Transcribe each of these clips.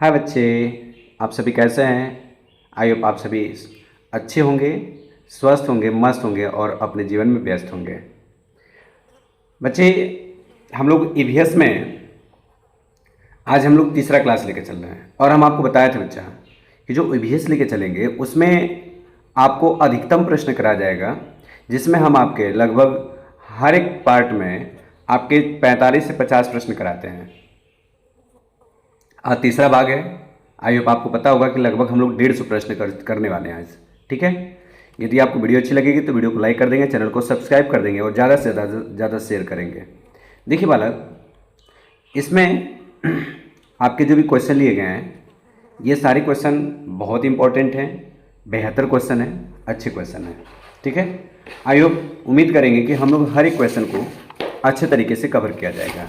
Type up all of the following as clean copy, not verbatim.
हाय बच्चे, आप सभी कैसे हैं। आई होप आप सभी अच्छे होंगे, स्वस्थ होंगे, मस्त होंगे और अपने जीवन में व्यस्त होंगे। बच्चे, हम लोग ईवीएस में आज हम लोग तीसरा क्लास लेके चल रहे हैं और हम आपको बताया था बच्चा कि जो ईवीएस लेके चलेंगे उसमें आपको अधिकतम प्रश्न करा जाएगा, जिसमें हम आपके लगभग हर एक पार्ट में आपके 45 से 50 प्रश्न कराते हैं। आज तीसरा भाग है। आई होप आपको पता होगा कि लगभग हम लोग 150 प्रश्न करने वाले हैं आज। ठीक है, यदि आपको वीडियो अच्छी लगेगी तो वीडियो को लाइक कर देंगे, चैनल को सब्सक्राइब कर देंगे और ज़्यादा से ज़्यादा शेयर करेंगे। देखिए बालक, इसमें आपके जो भी क्वेश्चन लिए गए हैं ये सारे क्वेश्चन बहुत इंपॉर्टेंट हैं, बेहतर क्वेश्चन है, अच्छे क्वेश्चन हैं। ठीक है, आई होप उम्मीद करेंगे कि हम लोग हर एक क्वेश्चन को अच्छे तरीके से कवर किया जाएगा।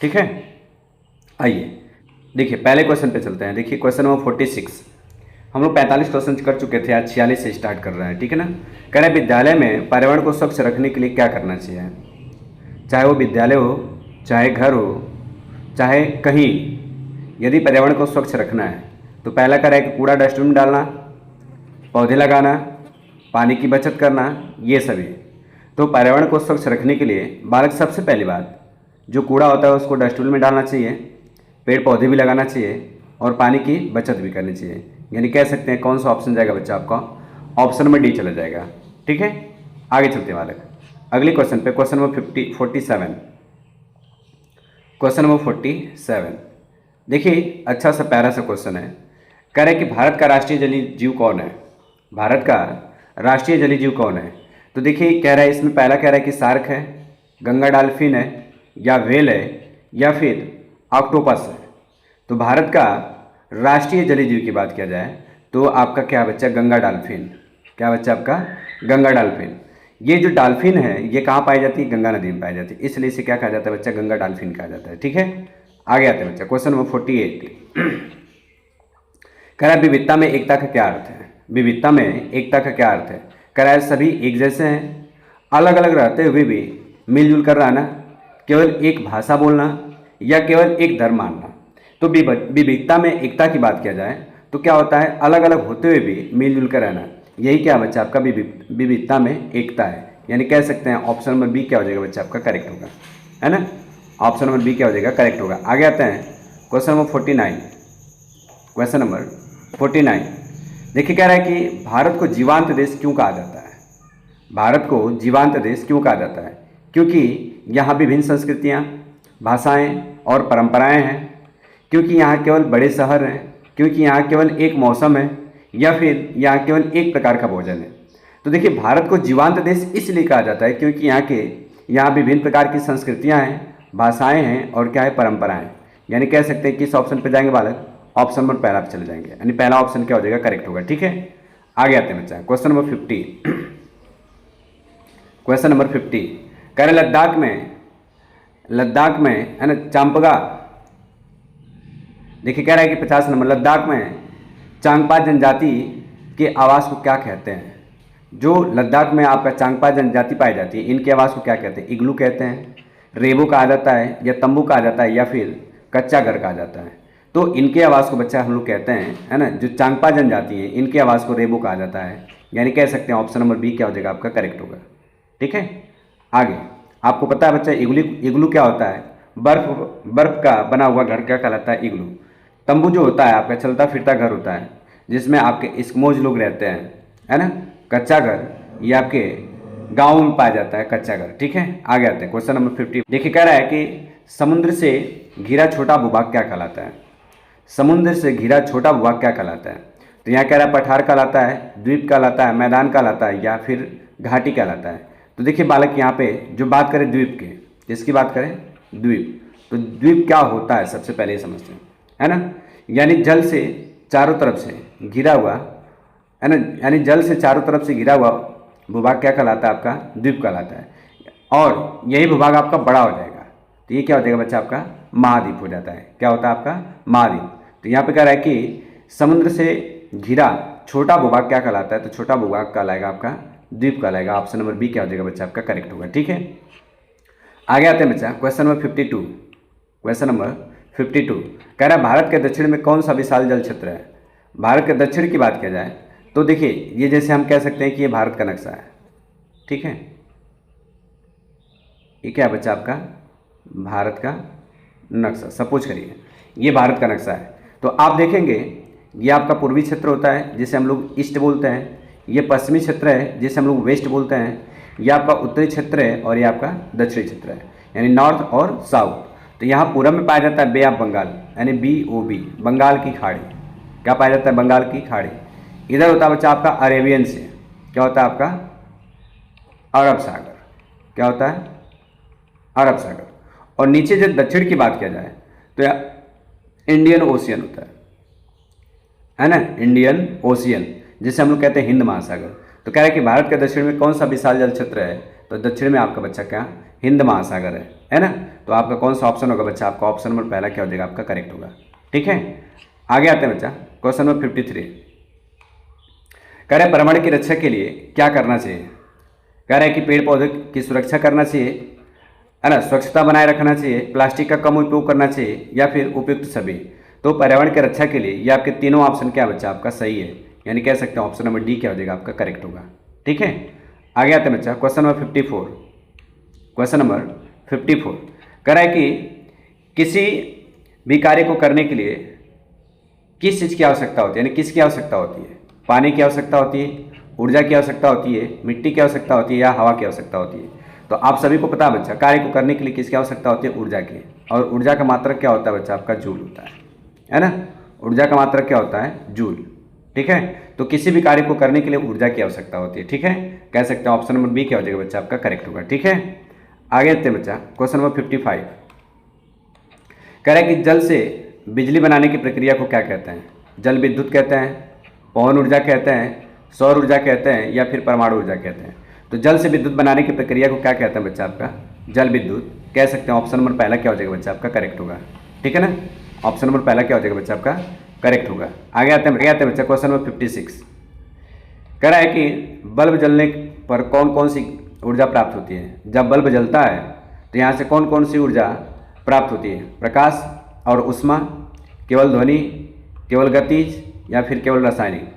ठीक है, आइए देखिए पहले क्वेश्चन पे चलते हैं। देखिए क्वेश्चन नंबर 46। हम लोग 45 क्वेश्चन कर चुके थे, आज 46 से स्टार्ट कर रहे हैं। ठीक है ना। कह रहे हैं विद्यालय में पर्यावरण को स्वच्छ रखने के लिए क्या करना चाहिए। चाहे वो विद्यालय हो, चाहे घर हो, चाहे कहीं, यदि पर्यावरण को स्वच्छ रखना है तो पहला कह रहा है कि कूड़ा डस्टबिन में डालना, पौधे लगाना, पानी की बचत करना, ये सभी। तो पर्यावरण को स्वच्छ रखने के लिए बालक सबसे पहली बात, जो कूड़ा होता है उसको डस्टबिन में डालना चाहिए, पेड़ पौधे भी लगाना चाहिए और पानी की बचत भी करनी चाहिए। यानी कह सकते हैं कौन सा ऑप्शन जाएगा बच्चा आपका, ऑप्शन नंबर डी चला जाएगा। ठीक है, आगे चलते हैं बालक अगले क्वेश्चन पे। Question number 47। क्वेश्चन नंबर 47 देखिए, अच्छा सा प्यारा सा क्वेश्चन है। कह रहे हैं कि भारत का राष्ट्रीय जलीय जीव कौन है। भारत का राष्ट्रीय जलीय जीव कौन है। तो देखिए कह रहा है, इसमें पहला कह रहा है कि शार्क है, गंगा डॉल्फिन है, या व्हेल है, या फिर ऑक्टोपस है। तो भारत का राष्ट्रीय जलीय जीव की बात किया जाए तो आपका क्या बच्चा, गंगा डॉल्फिन। क्या बच्चा आपका, गंगा डॉल्फिन। ये जो डॉल्फिन है ये कहाँ पाई जाती है, गंगा नदी में पाई जाती है, इसलिए इसे क्या कहा जाता है बच्चा, गंगा डॉल्फिन कहा जाता है। ठीक है, आगे आते हैं बच्चा क्वेश्चन नंबर 48। कह रहा है विविधता में एकता का क्या अर्थ है। विविधता में एकता का क्या अर्थ है। कह रहा है सभी एक जैसे हैं, अलग अलग रहते हुए भी मिलजुल कर रहना, केवल एक भाषा बोलना, या केवल एक धर्म मानना। तो विविधता में एकता की बात किया जाए तो क्या होता है, अलग अलग होते हुए भी मिलजुल कर रहना। यही क्या बच्चा आपका विविधता में एकता है। यानी कह सकते हैं ऑप्शन नंबर बी क्या हो जाएगा बच्चा आपका, करेक्ट होगा, है ना। ऑप्शन नंबर बी क्या हो जाएगा, करेक्ट होगा। आगे आते हैं क्वेश्चन नंबर 49। क्वेश्चन नंबर 49 देखिए कह रहा है कि भारत को जीवांत देश क्यों कहा जाता है। भारत को जीवांत देश क्यों कहा जाता है। क्योंकि यहाँ विभिन्न संस्कृतियाँ, भाषाएं और परंपराएं हैं, क्योंकि यहाँ केवल बड़े शहर हैं, क्योंकि यहाँ केवल एक मौसम है, या फिर यहाँ केवल एक प्रकार का भोजन है। तो देखिए भारत को जीवांत देश इसलिए कहा जाता है क्योंकि यहाँ विभिन्न प्रकार की संस्कृतियाँ हैं, भाषाएं हैं और क्या है, परंपराएं। यानी कह सकते हैं किस ऑप्शन पे जाएंगे बालक, ऑप्शन नंबर पहला पे चले जाएंगे, यानी पहला ऑप्शन क्या हो जाएगा, करेक्ट होगा। ठीक है, आगे आते हैं बच्चा क्वेश्चन नंबर 50। क्वेश्चन नंबर 50 कह रहे लद्दाख में है ना चांपगा। देखिए कह रहा है कि 50 नंबर, लद्दाख में चांगपा जनजाति के आवास को क्या कहते हैं। जो लद्दाख में आपका चांगपा जनजाति पाई जाती है, इनके आवास को क्या कहते हैं, इग्लू कहते हैं, रेबो कहा जाता है, या तंबू कहा जाता है, या फिर कच्चा घर कहा जाता है। तो इनके आवास को बच्चा हम लोग कहते हैं, है ना, जो चांगपा जनजाति है इनके आवास को रेबो कहा जाता है। यानी कह सकते हैं ऑप्शन नंबर बी क्या हो जाएगा आपका, करेक्ट होगा। ठीक है, आगे आपको पता है बच्चा इग्लू क्या होता है, बर्फ का बना हुआ घर क्या कहलाता है, इग्लू। तंबू जो होता है आपका चलता फिरता घर होता है, जिसमें आपके इस्किमोज लोग रहते हैं, है ना। कच्चा घर ये आपके गाँव में पाया जाता है, कच्चा घर। ठीक है, आगे आते हैं क्वेश्चन नंबर 50। देखिए कह रहा है कि समुद्र से घिरा छोटा भूभाग क्या कहलाता है। समुद्र से घिरा छोटा भूभाग क्या कहलाता है। तो यहाँ कह रहा है पठार कहलाता है, द्वीप कहलाता है, मैदान कहलाता है, या फिर घाटी कहलाता है। तो देखिए बालक यहाँ पे जो बात करें द्वीप के, किसकी बात करें, द्वीप। तो द्वीप क्या होता है सबसे पहले ये समझते हैं, है ना। यानी जल से चारों तरफ से घिरा हुआ, है ना, यानी जल से चारों तरफ से घिरा हुआ भूभाग क्या कहलाता है आपका, द्वीप कहलाता है। और यही भूभाग आपका बड़ा हो जाएगा तो ये क्या हो जाएगा बच्चा आपका, महाद्वीप हो जाता है। क्या होता है आपका, महाद्वीप। तो यहाँ पे कह रहा है कि समुद्र से घिरा छोटा भूभाग क्या कहलाता है, तो छोटा भूभाग कहलाएगा आपका द्वीप कहलाएगा। ऑप्शन नंबर बी क्या हो जाएगा बच्चा आपका, करेक्ट होगा। ठीक है, आगे आते हैं बच्चा क्वेश्चन नंबर 52। क्वेश्चन नंबर 52 कह रहा है भारत के दक्षिण में कौन सा विशाल जल क्षेत्र है। भारत के दक्षिण की बात किया जाए तो देखिए ये जैसे हम कह सकते हैं कि ये भारत का नक्शा है, ठीक है। ये क्या बच्चा आपका भारत का नक्शा, सपोज करिए ये भारत का नक्शा है। तो आप देखेंगे ये आपका पूर्वी क्षेत्र होता है जिसे हम लोग ईस्ट बोलते हैं, ये पश्चिमी क्षेत्र है जिसे हम लोग वेस्ट बोलते हैं, ये आपका उत्तरी क्षेत्र है और ये आपका दक्षिणी क्षेत्र है, यानी नॉर्थ और साउथ। तो यहाँ पूरब में पाया जाता है बे ऑफ बंगाल, यानी BOB, बंगाल की खाड़ी। क्या पाया जाता है? बंगाल की खाड़ी। इधर होता है बच्चा आपका अरेबियन सी, क्या होता है आपका अरब सागर, क्या होता है अरब सागर। और नीचे जब दक्षिण की बात किया जाए तो इंडियन ओशियन होता है ना, इंडियन ओशियन, जिसे हम लोग कहते हैं हिंद महासागर। तो कह रहे हैं कि भारत के दक्षिण में कौन सा विशाल जल क्षेत्र है, तो दक्षिण में आपका बच्चा क्या हिंद महासागर है ना। तो आपका कौन सा ऑप्शन होगा बच्चा? आपका ऑप्शन नंबर पहला क्या हो जाएगा? आपका करेक्ट होगा, ठीक है। आगे आते हैं बच्चा क्वेश्चन नंबर 53। कह रहे हैं पर्यावरण की रक्षा के लिए क्या करना चाहिए। कह रहे हैं कि पेड़ पौधे की सुरक्षा करना चाहिए, है ना, स्वच्छता बनाए रखना चाहिए, प्लास्टिक का कम उपयोग करना चाहिए, या फिर उपयुक्त सभी। तो पर्यावरण की रक्षा के लिए ये आपके तीनों ऑप्शन क्या बच्चा आपका सही है, यानी कह सकते हैं ऑप्शन नंबर डी क्या हो जाएगा? आपका करेक्ट होगा, ठीक है। आगे आते हैं बच्चा क्वेश्चन नंबर 54। क्वेश्चन नंबर 54 कह रहा है कि किसी भी कार्य को करने के लिए किस चीज़ की आवश्यकता होती है, यानी किसकी आवश्यकता होती है? पानी की आवश्यकता होती है, ऊर्जा की आवश्यकता होती है, मिट्टी की आवश्यकता होती है, या हवा की आवश्यकता होती है। तो आप सभी को पता है बच्चा कार्य को करने के लिए किसकी आवश्यकता होती है? ऊर्जा की। और ऊर्जा का मात्रक क्या होता है बच्चा? आपका जूल होता है ना। ऊर्जा का मात्रक क्या होता है? जूल, ठीक है। तो किसी भी कार्य को करने के लिए ऊर्जा की आवश्यकता होती है, ठीक है। कह सकते हैं ऑप्शन नंबर बी क्या हो जाएगा बच्चा? आपका करेक्ट होगा, ठीक है। आगे आते हैं बच्चा क्वेश्चन नंबर 55। कह रहा है कि जल से बिजली बनाने की प्रक्रिया को क्या कहते हैं? जल विद्युत कहते हैं, पवन ऊर्जा कहते हैं, सौर ऊर्जा कहते हैं, या फिर परमाणु ऊर्जा कहते हैं। तो जल से विद्युत बनाने की प्रक्रिया को क्या कहते हैं बच्चा? आपका जल विद्युत कह सकते हैं। ऑप्शन नंबर पहला क्या हो जाएगा बच्चा? आपका करेक्ट होगा, ठीक है ना। ऑप्शन नंबर पहला क्या हो जाएगा बच्चा? आपका करेक्ट होगा। आगे आते हैं बच्चा क्वेश्चन नंबर 56। कह रहा है कि बल्ब जलने पर कौन कौन सी ऊर्जा प्राप्त होती है। जब बल्ब जलता है तो यहाँ से कौन कौन सी ऊर्जा प्राप्त होती है? प्रकाश और ऊष्मा, केवल ध्वनि, केवल गतिज, या फिर केवल रासायनिक।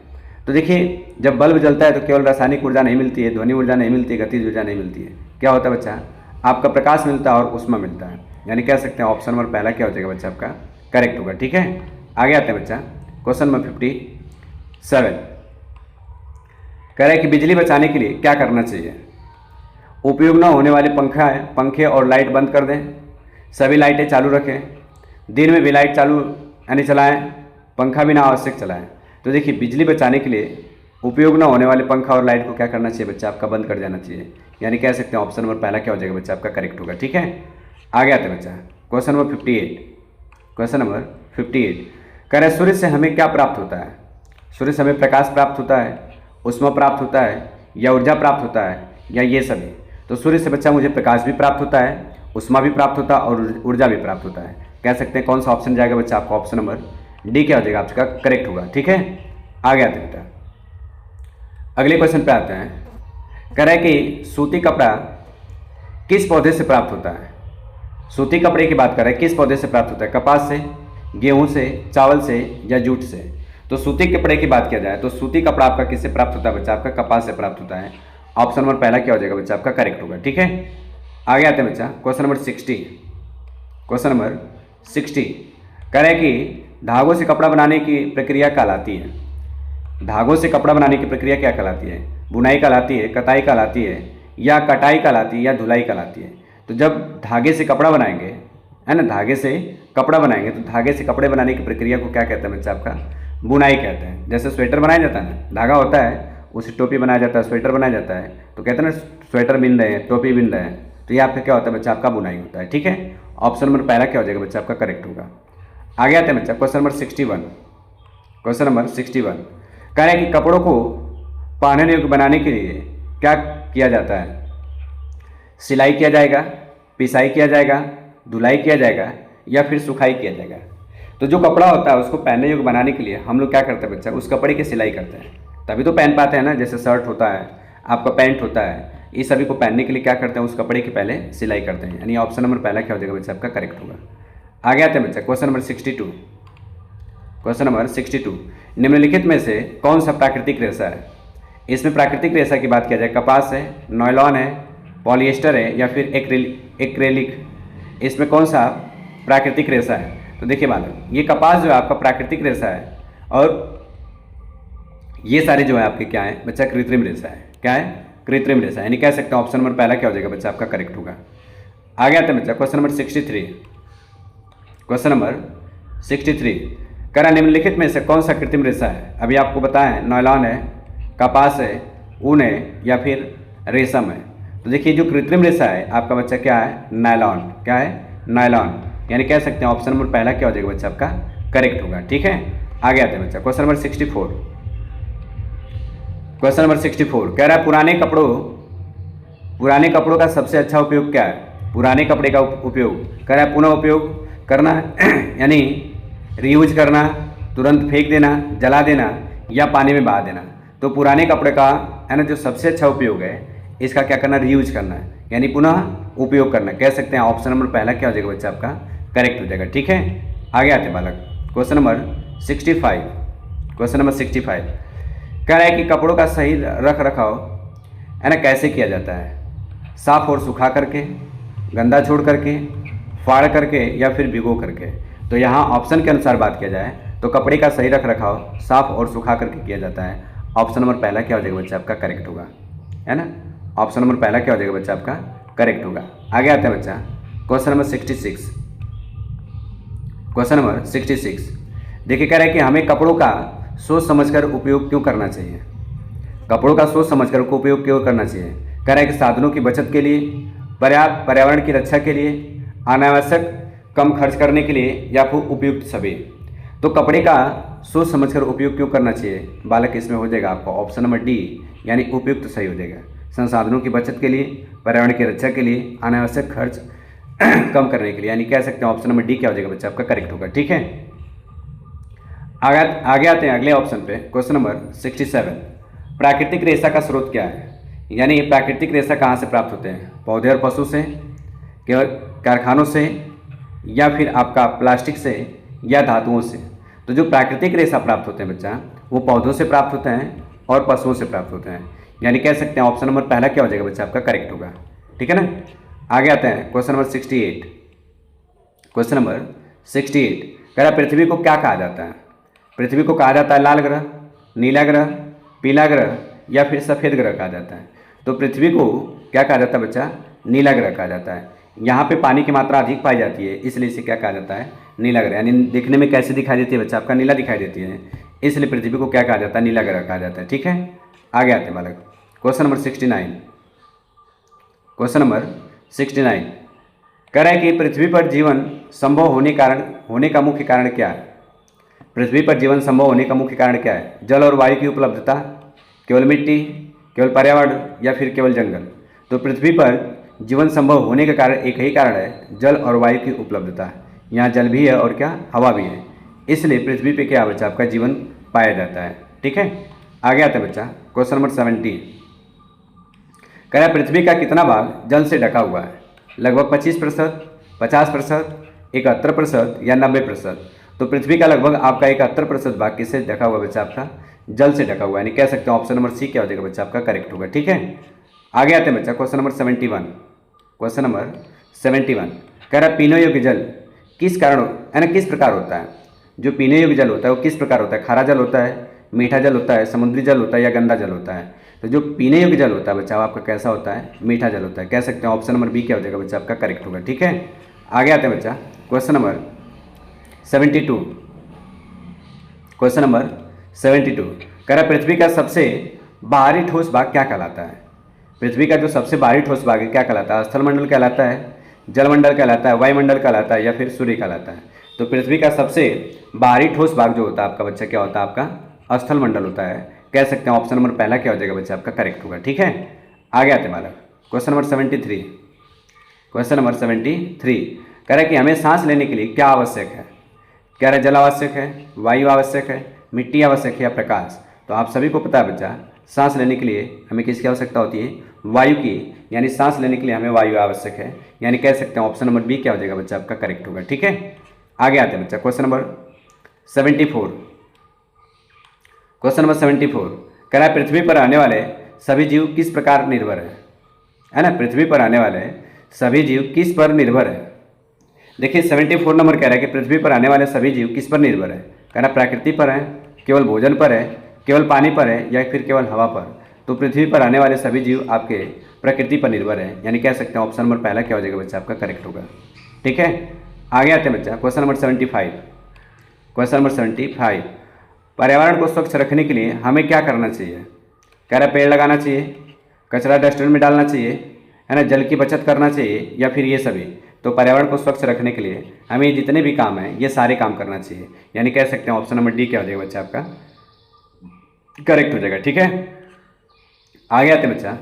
तो देखिए जब बल्ब जलता है तो केवल रासायनिक ऊर्जा नहीं मिलती है, ध्वनि ऊर्जा नहीं मिलती है, गतिज ऊर्जा नहीं मिलती है। क्या होता है बच्चा? आपका प्रकाश मिलता है और ऊष्मा मिलता है, यानी कह सकते हैं ऑप्शन नंबर पहला क्या हो जाएगा बच्चा? आपका करेक्ट होगा, ठीक है। आगे आते हैं बच्चा क्वेश्चन नंबर 57। कह रहा है कि बिजली बचाने के लिए क्या करना चाहिए। उपयोग न होने वाले पंखे और लाइट बंद कर दें, सभी लाइटें चालू रखें, दिन में भी लाइट चालू यानी चलाएं, पंखा भी ना आवश्यक चलाएं। तो देखिए बिजली बचाने के लिए उपयोग न होने वाले पंखा और लाइट को क्या करना चाहिए बच्चा? आपका बंद कर देना चाहिए, यानी कह सकते हैं ऑप्शन नंबर पहला क्या हो जाएगा बच्चा? आपका करेक्ट होगा, ठीक है। आगे आते हैं बच्चा क्वेश्चन नंबर 58। क्वेश्चन नंबर 58 कह रहे हैं सूर्य से हमें क्या प्राप्त होता है। सूर्य से हमें प्रकाश प्राप्त होता है, ऊष्मा प्राप्त होता है, या ऊर्जा प्राप्त होता है, या ये सभी। तो सूर्य से बच्चा मुझे प्रकाश भी प्राप्त होता है, ऊष्मा भी प्राप्त होता है और ऊर्जा भी प्राप्त होता है। कह सकते हैं कौन सा ऑप्शन जाएगा बच्चा? आपका ऑप्शन नंबर डी क्या हो जाएगा? आपका करेक्ट होगा, ठीक है। आगे आते हैं बेटा अगले क्वेश्चन पे आते हैं। कह रहा है कि सूती कपड़ा किस पौधे से प्राप्त होता है। सूती कपड़े की बात कर रहे हैं, किस पौधे से प्राप्त होता है? कपास से, गेहूं से, चावल से, या जूट से। तो सूती कपड़े की बात किया जाए तो सूती कपड़ा आपका किससे प्राप्त होता है बच्चा? आपका कपास से प्राप्त होता है। ऑप्शन नंबर पहला क्या हो जाएगा बच्चा? आपका करेक्ट होगा, ठीक है। आगे आते हैं बच्चा क्वेश्चन नंबर 60। क्वेश्चन नंबर 60 कह रहे हैं कि धागों से कपड़ा बनाने की प्रक्रिया कहलाती है। धागों से कपड़ा बनाने की प्रक्रिया क्या कहलाती है? बुनाई कहलाती है, कताई कहलाती है, या कटाई कहलाती है, या धुलाई कहलाती है। तो जब धागे से कपड़ा बनाएंगे, है ना, धागे से कपड़ा बनाएंगे तो धागे से कपड़े बनाने की प्रक्रिया को क्या कहते हैं बच्चा? आपका बुनाई कहते हैं। जैसे स्वेटर बनाया जाता है ना, धागा होता है, उससे टोपी बनाया जाता है, स्वेटर बनाया जाता है। तो कहते हैं ना स्वेटर बिन रहे हैं, टोपी बिन रहे हैं, तो ये आपका क्या होता है बच्चा? आपका बुनाई होता है, ठीक है। ऑप्शन नंबर पहला क्या हो जाएगा बच्चा? आपका करेक्ट होगा। आगे आते हैं बच्चा क्वेश्चन नंबर 61। क्वेश्चन नंबर 61 कह रहे हैं कि कपड़ों को पहनने योग्य बनाने के लिए क्या किया जाता है? सिलाई किया जाएगा, पिसाई किया जाएगा, धुलाई किया जाएगा, या फिर सुखाई किया जाएगा। तो जो कपड़ा होता है उसको पहनने योग्य बनाने के लिए हम लोग क्या करते हैं बच्चा? उस कपड़े की सिलाई करते हैं, तभी तो पहन पाते हैं ना। जैसे शर्ट होता है, आपका पैंट होता है, ये सभी को पहनने के लिए क्या करते हैं? उस कपड़े की पहले सिलाई करते हैं, यानी ऑप्शन नंबर पहला क्या हो जाएगा बच्चा? आपका करेक्ट होगा। आगे आते हैं बच्चा क्वेश्चन नंबर 62। क्वेश्चन नंबर 62, निम्नलिखित में से कौन सा प्राकृतिक रेशा है? इसमें प्राकृतिक रेशा की बात किया जाए, कपास है, नायलॉन है, पॉलिएस्टर है या फिर एक्रेलिक, इसमें कौन सा प्राकृतिक रेशा है? तो देखिए बालक, ये कपास जो है आपका प्राकृतिक रेशा है और ये सारे जो है आपके क्या है बच्चा, कृत्रिम रेशा है। क्या है? कृत्रिम रेशा, यानी कह सकते हैं ऑप्शन नंबर पहला क्या हो जाएगा बच्चा आपका करेक्ट होगा। आगे आते हैं बच्चा क्वेश्चन नंबर 63। क्वेश्चन नंबर 63, कह रहा निम्नलिखित में से कौन सा कृत्रिम रेशा है? अभी आपको बताया नायलॉन है, कपास है, ऊन है या फिर रेशम है। तो देखिए जो कृत्रिम रेशा है आपका बच्चा क्या है? नायलॉन। क्या है? नायलॉन, यानी कह सकते हैं ऑप्शन नंबर पहला क्या हो जाएगा बच्चा आपका करेक्ट होगा। ठीक है, आगे आते हैं बच्चा क्वेश्चन नंबर 64। क्वेश्चन नंबर 64 कह रहा है पुराने कपड़ों का सबसे अच्छा उपयोग क्या है? पुराने कपड़े का उपयोग कह रहा है पुनः उपयोग करना यानी रीयूज करना, तुरंत फेंक देना, जला देना या पानी में बहा देना। तो पुराने कपड़े का है ना जो सबसे अच्छा उपयोग है इसका क्या करना? रीयूज करना है, यानी पुनः उपयोग करना। कह सकते हैं ऑप्शन नंबर पहला क्या हो जाएगा बच्चा आपका करेक्ट हो जाएगा। ठीक है, आगे आते हैं बालक क्वेश्चन नंबर 65। क्वेश्चन नंबर 65 कह रहा है कि कपड़ों का सही रख रखाव है ना कैसे किया जाता है? साफ और सुखा करके, गंदा छोड़ करके, फाड़ करके या फिर भिगो करके। तो यहाँ ऑप्शन के अनुसार बात किया जाए तो कपड़े का सही रख रखाव साफ और सुखा करके किया जाता है। ऑप्शन नंबर पहला क्या हो जाएगा बच्चा आपका करेक्ट होगा, है ना। ऑप्शन नंबर पहला क्या हो जाएगा बच्चा आपका करेक्ट होगा। आगे आते हैं बच्चा क्वेश्चन नंबर 66। क्वेश्चन नंबर 66 देखिए कह रहा है कि हमें कपड़ों का सोच समझकर उपयोग क्यों करना चाहिए? कपड़ों का सोच समझकर उपयोग क्यों करना चाहिए? कह रहा है कि साधनों की बचत के लिए, पर्यावरण की रक्षा के लिए, अनावश्यक कम खर्च करने के लिए या फिर उपयुक्त सभी। तो कपड़े का सोच समझकर उपयोग क्यों करना चाहिए बालक? इसमें हो जाएगा आपका ऑप्शन नंबर डी, यानी उपयुक्त सही हो जाएगा। संसाधनों की बचत के लिए, पर्यावरण की रक्षा के लिए, अनावश्यक खर्च कम करने के लिए, यानी कह सकते हैं ऑप्शन नंबर डी क्या हो जाएगा बच्चा आपका करेक्ट होगा। ठीक है, आगे आते हैं अगले ऑप्शन पे क्वेश्चन नंबर 67। प्राकृतिक रेशा का स्रोत क्या है? यानी प्राकृतिक रेशा कहाँ से प्राप्त होते हैं? पौधे और पशु से, केवल कारखानों से या फिर आपका प्लास्टिक से या धातुओं से। तो जो प्राकृतिक रेशा प्राप्त होते हैं बच्चा वो पौधों से प्राप्त होते हैं और पशुओं से प्राप्त होते हैं, यानी कह सकते हैं ऑप्शन नंबर पहला क्या हो जाएगा बच्चा आपका करेक्ट होगा। ठीक है ना, आगे आते हैं क्वेश्चन नंबर 68। क्वेश्चन नंबर 68 कह रहा पृथ्वी को क्या कहा जाता है? पृथ्वी को कहा जाता है लाल ग्रह, नीला ग्रह, पीला ग्रह या फिर सफ़ेद ग्रह कहा जाता है। तो पृथ्वी को क्या कहा जाता है बच्चा? नीला ग्रह कहा जाता है। यहाँ पे पानी की मात्रा अधिक पाई जाती है इसलिए इसे क्या कहा जाता है? नीला ग्रह। यानी देखने में कैसे दिखाई देती है बच्चा आपका? नीला दिखाई देती है, इसलिए पृथ्वी को क्या कहा जाता है? नीला ग्रह कहा जाता है। ठीक है, आगे आते हैं बालक क्वेश्चन नंबर 69। क्वेश्चन नंबर 69 कह रहा है कि पृथ्वी पर जीवन संभव होने का मुख्य कारण क्या है? पृथ्वी पर जीवन संभव होने का मुख्य कारण क्या है? जल और वायु की उपलब्धता, केवल मिट्टी, केवल पर्यावरण या फिर केवल जंगल। तो पृथ्वी पर जीवन संभव होने का कारण एक ही कारण है, जल और वायु की उपलब्धता। यहाँ जल भी है और क्या हवा भी है, इसलिए पृथ्वी पे क्या बच्चा आपका जीवन पाया जाता है। ठीक है, आगे आता है बच्चा क्वेश्चन नंबर 70। कह रहा है पृथ्वी का कितना भाग जल से ढका हुआ है? लगभग 25%, 50%, 71% या 90%। तो पृथ्वी का लगभग आपका 71% भाग किससे ढका हुआ बच्चा आपका? जल से ढका हुआ, यानी कह सकते हैं ऑप्शन नंबर सी क्या हो जाएगा बच्चा आपका करेक्ट होगा। ठीक है, आगे आते हैं बच्चा क्वेश्चन नंबर 71। क्वेश्चन नंबर 71 कह रहा है पीने योग्य जल किस कारण है ना किस प्रकार होता है? जो पीने योग्य जल होता है वो किस प्रकार होता है? खारा जल होता है, मीठा जल होता है, समुद्री जल होता है या गंदा जल होता है? तो जो पीने योग्य जल होता है बच्चा आपका कैसा होता है? मीठा जल होता है। कह सकते हैं ऑप्शन नंबर बी क्या हो जाएगा बच्चा आपका करेक्ट होगा। ठीक है, आगे आते हैं बच्चा क्वेश्चन नंबर 72। क्वेश्चन नंबर 72 कह रहा पृथ्वी का सबसे बाहरी ठोस भाग क्या कहलाता है? पृथ्वी का जो सबसे बाहरी ठोस भाग है क्या कहलाता है? स्थलमंडल कहलाता है, जलमंडल कहलाता है, वायुमंडल कहलाता है या फिर सूर्य कहलाता है? तो पृथ्वी का सबसे बाहरी ठोस भाग जो होता है आपका बच्चा क्या होता है? आपका स्थलमंडल होता है। कह सकते हैं ऑप्शन नंबर पहला क्या हो जाएगा बच्चा आपका करेक्ट होगा। ठीक है, आगे आते हैं बालक क्वेश्चन नंबर 73। क्वेश्चन नंबर 73 कह रहा है कि हमें सांस लेने के लिए क्या आवश्यक है? कह रहा है जल आवश्यक है, वायु आवश्यक है, मिट्टी आवश्यक है या प्रकाश? तो आप सभी को पता है बच्चा सांस लेने के लिए हमें किसकी आवश्यकता होती है? वायु की, यानी सांस लेने के लिए हमें वायु आवश्यक है, यानी कह सकते हैं ऑप्शन नंबर बी क्या हो जाएगा बच्चा आपका करेक्ट होगा। ठीक है, आगे आते हैं बच्चा क्वेश्चन नंबर 74। क्वेश्चन नंबर 74 कह रहा है पृथ्वी पर आने वाले सभी जीव किस प्रकार निर्भर है ना। पृथ्वी पर आने वाले सभी जीव किस पर निर्भर है। देखिए 74 नंबर कह रहा है कि पृथ्वी पर आने वाले सभी जीव किस पर निर्भर है। कह रहा है प्रकृति पर है, केवल भोजन पर है, केवल पानी पर है या फिर केवल हवा पर। तो पृथ्वी पर आने वाले सभी जीव आपके प्रकृति पर निर्भर है, यानी कह सकते हैं ऑप्शन नंबर पहला क्या हो जाएगा बच्चा आपका करेक्ट होगा। ठीक है, आगे आते हैं बच्चा क्वेश्चन नंबर 75। क्वेश्चन नंबर 75 पर्यावरण को स्वच्छ रखने के लिए हमें क्या करना चाहिए। कह रहा है पेड़ लगाना चाहिए, कचरा डस्टबिन में डालना चाहिए, है ना, जल की बचत करना चाहिए या फिर ये सभी। तो पर्यावरण को स्वच्छ रखने के लिए हमें जितने भी काम हैं ये सारे काम करना चाहिए, यानी कह सकते हैं ऑप्शन नंबर डी क्या हो जाएगा बच्चा आपका करेक्ट हो जाएगा। ठीक है, आगे आते हैं बच्चा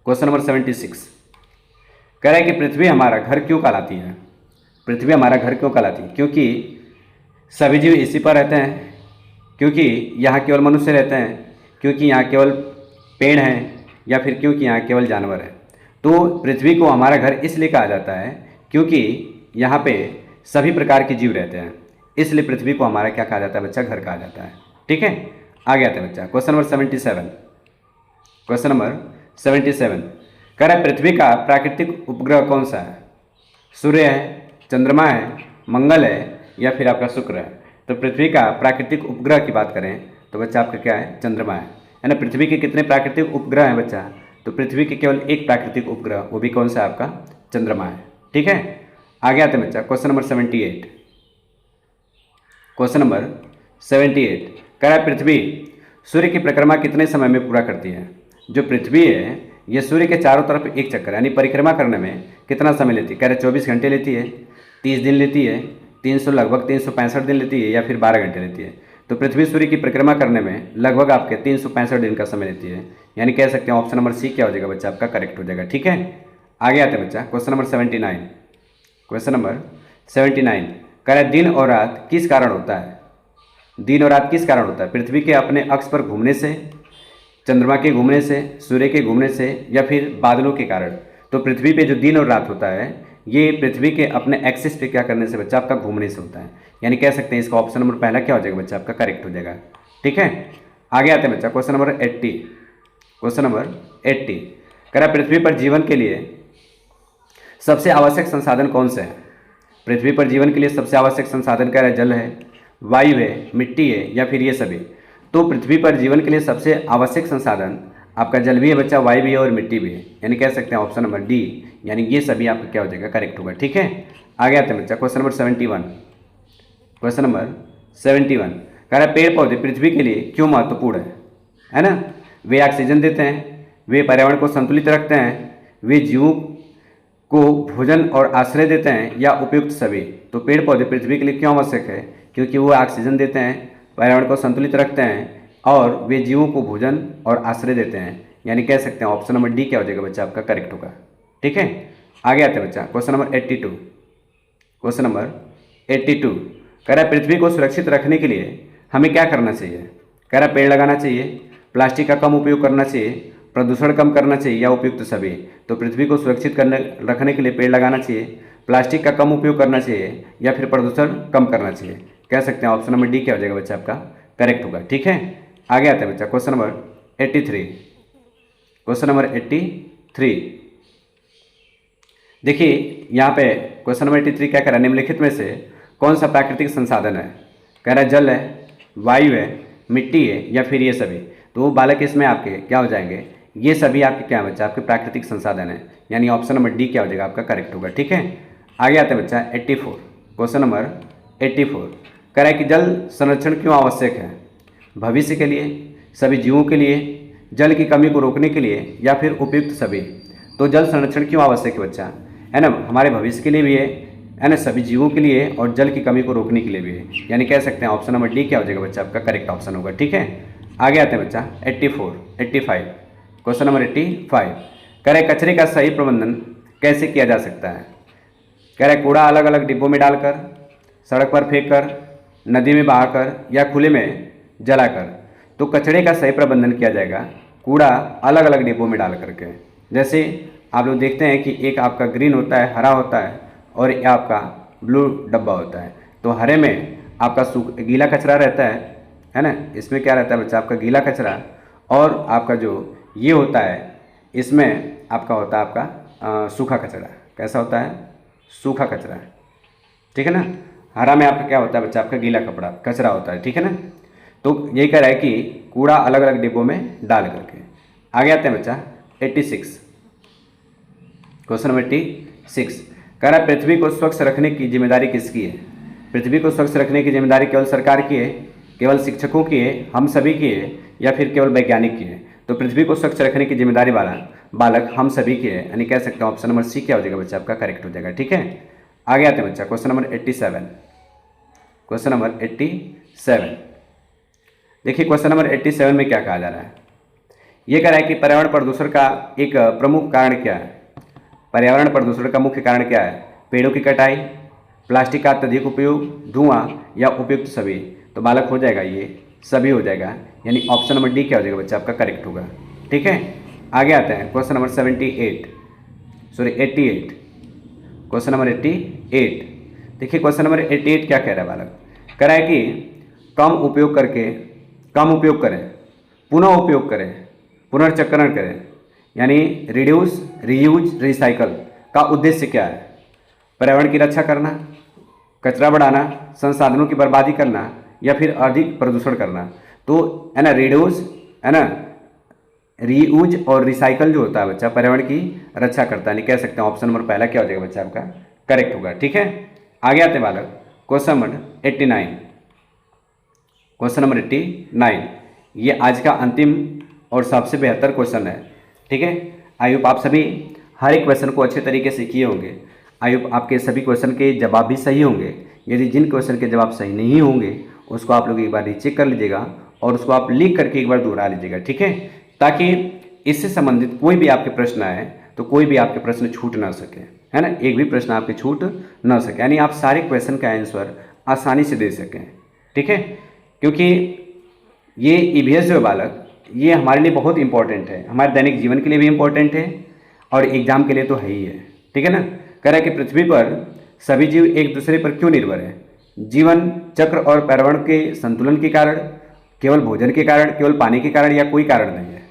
क्वेश्चन नंबर 76 कह रहा है कि पृथ्वी हमारा घर क्यों कहलाती है। पृथ्वी हमारा घर क्यों कहलाती है। क्योंकि सभी जीव इसी पर रहते हैं, क्योंकि यहाँ केवल मनुष्य रहते हैं, क्योंकि यहाँ केवल पेड़ हैं या फिर क्योंकि यहाँ केवल जानवर हैं। तो पृथ्वी को हमारा घर इसलिए कहा जाता है क्योंकि यहाँ पे सभी प्रकार के जीव रहते हैं, इसलिए पृथ्वी को हमारा क्या कहा जाता है बच्चा घर कहा जाता है। ठीक है, आगे आते हैं बच्चा क्वेश्चन नंबर 77। क्वेश्चन नंबर 77 कह रहा है पृथ्वी का प्राकृतिक उपग्रह कौन सा है। सूर्य है, चंद्रमा है, मंगल है या फिर आपका शुक्र है। तो पृथ्वी का प्राकृतिक उपग्रह की बात करें तो बच्चा आपका क्या है चंद्रमा है ना। पृथ्वी के कितने प्राकृतिक उपग्रह हैं बच्चा, तो पृथ्वी के केवल एक प्राकृतिक उपग्रह, वो भी कौन सा है आपका चंद्रमा है। ठीक है, आगे आते हैं बच्चा क्वेश्चन नंबर 78। क्वेश्चन नंबर 78 कह रहा है पृथ्वी सूर्य की परिक्रमा कितने समय में पूरा करती है। जो पृथ्वी है ये सूर्य के चारों तरफ एक चक्कर यानी परिक्रमा करने में कितना समय लेती है। कह रहे 24 घंटे लेती है, 30 दिन लेती है, लगभग 365 दिन लेती है या फिर 12 घंटे लेती है। तो पृथ्वी सूर्य की परिक्रमा करने में लगभग आपके 365 दिन का समय लेती है, यानी कह सकते हैं ऑप्शन नंबर सी क्या हो जाएगा बच्चा आपका करेक्ट हो जाएगा। ठीक है, आगे आते हैं बच्चा क्वेश्चन नंबर 79। क्वेश्चन नंबर 79 कह रहा है दिन और रात किस कारण होता है। दिन और रात किस कारण होता है। पृथ्वी के अपने अक्ष पर घूमने से, चंद्रमा के घूमने से, सूर्य के घूमने से या फिर बादलों के कारण। तो पृथ्वी पे जो दिन और रात होता है ये पृथ्वी के अपने एक्सिस पे क्या करने से बच्चा आपका घूमने से होता है, यानी कह सकते हैं इसका ऑप्शन नंबर पहला क्या हो जाएगा बच्चा आपका करेक्ट हो जाएगा। ठीक है, आगे आते हैं बच्चा क्वेश्चन नंबर 80। क्वेश्चन नंबर 80 कह रहा है पृथ्वी पर जीवन के लिए सबसे आवश्यक संसाधन कौन से हैं। पृथ्वी पर जीवन के लिए सबसे आवश्यक संसाधन कह रहा है जल है, वायु है, मिट्टी है या फिर ये सभी। तो पृथ्वी पर जीवन के लिए सबसे आवश्यक संसाधन आपका जल भी है बच्चा, वायु भी है और मिट्टी भी है, यानी कह सकते हैं ऑप्शन नंबर डी, यानी ये सभी आपका क्या हो जाएगा करेक्ट होगा। ठीक है, आगे आते हैं बच्चा क्वेश्चन नंबर 71। क्वेश्चन नंबर 71 कह रहा है पेड़ पौधे पृथ्वी के लिए क्यों महत्वपूर्ण है ना। वे ऑक्सीजन देते हैं, वे पर्यावरण को संतुलित रखते हैं, वे जीवों को भोजन और आश्रय देते हैं या उपयुक्त सभी। तो पेड़ पौधे पृथ्वी के लिए क्यों आवश्यक है, क्योंकि वो ऑक्सीजन देते हैं, पर्यावरण को संतुलित रखते हैं और वे जीवों को भोजन और आश्रय देते हैं, यानी कह सकते हैं ऑप्शन नंबर डी क्या हो जाएगा बच्चा आपका करेक्ट होगा। ठीक है, आगे आते हैं बच्चा क्वेश्चन नंबर 82। क्वेश्चन नंबर 82 कह रहा है पृथ्वी को सुरक्षित रखने के लिए हमें क्या करना चाहिए। कह रहा है पेड़ लगाना चाहिए, प्लास्टिक का कम उपयोग करना चाहिए, प्रदूषण कम करना चाहिए या उपयुक्त सभी। तो पृथ्वी को सुरक्षित रखने के लिए पेड़ लगाना चाहिए, प्लास्टिक का कम उपयोग करना चाहिए या फिर प्रदूषण कम करना चाहिए। कह सकते हैं ऑप्शन नंबर डी क्या हो जाएगा बच्चा आपका करेक्ट होगा। ठीक है, आगे आते हैं बच्चा क्वेश्चन नंबर 83। क्वेश्चन नंबर 83 देखिए यहाँ पे क्वेश्चन नंबर 83 क्या कह रहा है निम्नलिखित में से कौन सा प्राकृतिक संसाधन है। कह रहा है जल है, वायु है, मिट्टी है या फिर ये सभी। तो वो बालक इसमें आपके क्या हो जाएंगे, ये सभी आपके क्या बच्चा आपके प्राकृतिक संसाधन है, यानी ऑप्शन नंबर डी क्या हो जाएगा आपका करेक्ट होगा। ठीक है, आगे आते हैं बच्चा 84। क्वेश्चन नंबर 84 कह रहा है कि जल संरक्षण क्यों आवश्यक है। भविष्य के लिए, सभी जीवों के लिए, जल की कमी को रोकने के लिए या फिर उपयुक्त सभी। तो जल संरक्षण क्यों आवश्यक है बच्चा, है ना, हमारे भविष्य के लिए भी है ना, सभी जीवों के लिए और जल की कमी को रोकने के लिए भी है, यानी कह सकते हैं ऑप्शन नंबर डी क्या हो जाएगा बच्चा आपका करेक्ट ऑप्शन होगा। ठीक है, आगे आते हैं बच्चा 85। क्वेश्चन नंबर 85 कह रहे कचरे का सही प्रबंधन कैसे किया जा सकता है। कह रहे कूड़ा अलग अलग डिब्बों में डालकर, सड़क पर फेंक कर, नदी में बहाकर या खुले में जलाकर। तो कचरे का सही प्रबंधन किया जाएगा कूड़ा अलग अलग डिब्बों में डाल करके। जैसे आप लोग देखते हैं कि एक आपका ग्रीन होता है, हरा होता है और एक आपका ब्लू डब्बा होता है। तो हरे में आपका गीला कचरा रहता है ना, इसमें क्या रहता है बच्चा, आपका गीला कचरा, और आपका जो ये होता है इसमें आपका होता है आपका सूखा कचरा। कैसा होता है, सूखा कचरा, ठीक है ना। हरा में आपका क्या होता है बच्चा, आपका गीला कपड़ा कचरा होता है, ठीक है ना। तो यही कह रहा है कि कूड़ा अलग अलग डिब्बों में डाल करके। आगे आते हैं बच्चा 86, क्वेश्चन नंबर 86 कह रहा है पृथ्वी को स्वच्छ रखने की जिम्मेदारी किसकी है। पृथ्वी को स्वच्छ रखने की जिम्मेदारी केवल सरकार की है, केवल शिक्षकों की है, हम सभी की है, या फिर केवल वैज्ञानिक की है। तो पृथ्वी को स्वच्छ रखने की जिम्मेदारी वाला बालक हम सभी की है, यानी कह सकते हैं ऑप्शन नंबर सी क्या हो जाएगा बच्चा, आपका करेक्ट हो जाएगा, ठीक है। आगे आते हैं बच्चा क्वेश्चन नंबर 87, क्वेश्चन नंबर 87। देखिए क्वेश्चन नंबर 87 में क्या कहा जा रहा है, ये कह रहा है कि पर्यावरण प्रदूषण का एक प्रमुख कारण क्या है। पर्यावरण प्रदूषण का मुख्य कारण क्या है, पेड़ों की कटाई, प्लास्टिक का अत्यधिक उपयोग, धुआं, या उपयुक्त सभी। तो बालक हो जाएगा ये सभी हो जाएगा, यानी ऑप्शन नंबर डी क्या हो जाएगा बच्चा, आपका करेक्ट होगा, ठीक है। आगे आते हैं क्वेश्चन नंबर 88, क्वेश्चन नंबर 88। देखिए क्वेश्चन नंबर 88 क्या कह रहा है बालक, कह रहा है कि कम उपयोग करें, पुनः उपयोग करें, पुनर्चक्रण करें, यानी रिड्यूस, रीयूज, रिसाइकल का उद्देश्य क्या है। पर्यावरण की रक्षा करना, कचरा बढ़ाना, संसाधनों की बर्बादी करना, या फिर अधिक प्रदूषण करना। तो है ना रिड्यूस, है ना, रीयूज और रिसाइकल जो होता है बच्चा पर्यावरण की रक्षा करता है, नहीं कह सकते हैं ऑप्शन नंबर पहला क्या हो जाएगा बच्चा, आपका करेक्ट होगा, ठीक है। आगे आते हैं बालक क्वेश्चन नंबर 89, क्वेश्चन नंबर 89। ये आज का अंतिम और सबसे बेहतर क्वेश्चन है, ठीक है। आई होप आप सभी हर एक क्वेश्चन को अच्छे तरीके से किए होंगे। आई होप आपके सभी क्वेश्चन के जवाब भी सही होंगे। यदि जिन क्वेश्चन के जवाब सही नहीं होंगे उसको आप लोग एक बार रीचेक कर लीजिएगा और उसको आप लिख करके एक बार दोहरा लीजिएगा, ठीक है, ताकि इससे संबंधित कोई भी आपके प्रश्न आए तो कोई भी आपके प्रश्न छूट ना सके, है ना, एक भी प्रश्न आपके छूट ना सके, यानी आप सारे क्वेश्चन का आंसर आसानी से दे सकें, ठीक है। क्योंकि ये ईवीएस जो है बालक, ये हमारे लिए बहुत इंपॉर्टेंट है, हमारे दैनिक जीवन के लिए भी इंपॉर्टेंट है और एग्जाम के लिए तो है ही है, ठीक है ना। कह रहा है कि पृथ्वी पर सभी जीव एक दूसरे पर क्यों निर्भर है। जीवन चक्र और पर्यावरण के संतुलन के कारण, केवल भोजन के कारण, केवल पानी के कारण, या कोई कारण नहीं है।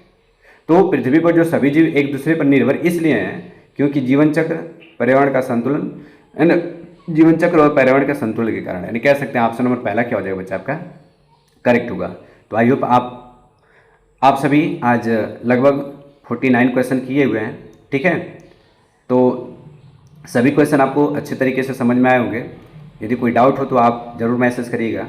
तो पृथ्वी पर जो सभी जीव एक दूसरे पर निर्भर इसलिए हैं क्योंकि जीवन चक्र, पर्यावरण का संतुलन, है ना, जीवन चक्र और पर्यावरण के संतुलन के कारण, यानी कह सकते हैं ऑप्शन नंबर पहला क्या हो जाएगा बच्चा, आपका करेक्ट होगा। तो आई होप आप सभी आज लगभग 49 क्वेश्चन किए हुए हैं, ठीक है। तो सभी क्वेश्चन आपको अच्छे तरीके से समझ में आए होंगे। यदि कोई डाउट हो तो आप ज़रूर मैसेज करिएगा।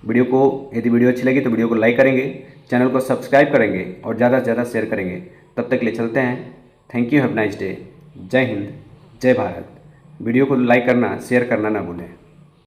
यदि वीडियो अच्छी लगी तो वीडियो को लाइक करेंगे, चैनल को सब्सक्राइब करेंगे और ज़्यादा से ज़्यादा शेयर करेंगे। तब तक के लिए चलते हैं। Thank you, have nice day. जय हिंद, जय भारत। वीडियो को लाइक करना, शेयर करना ना भूलें।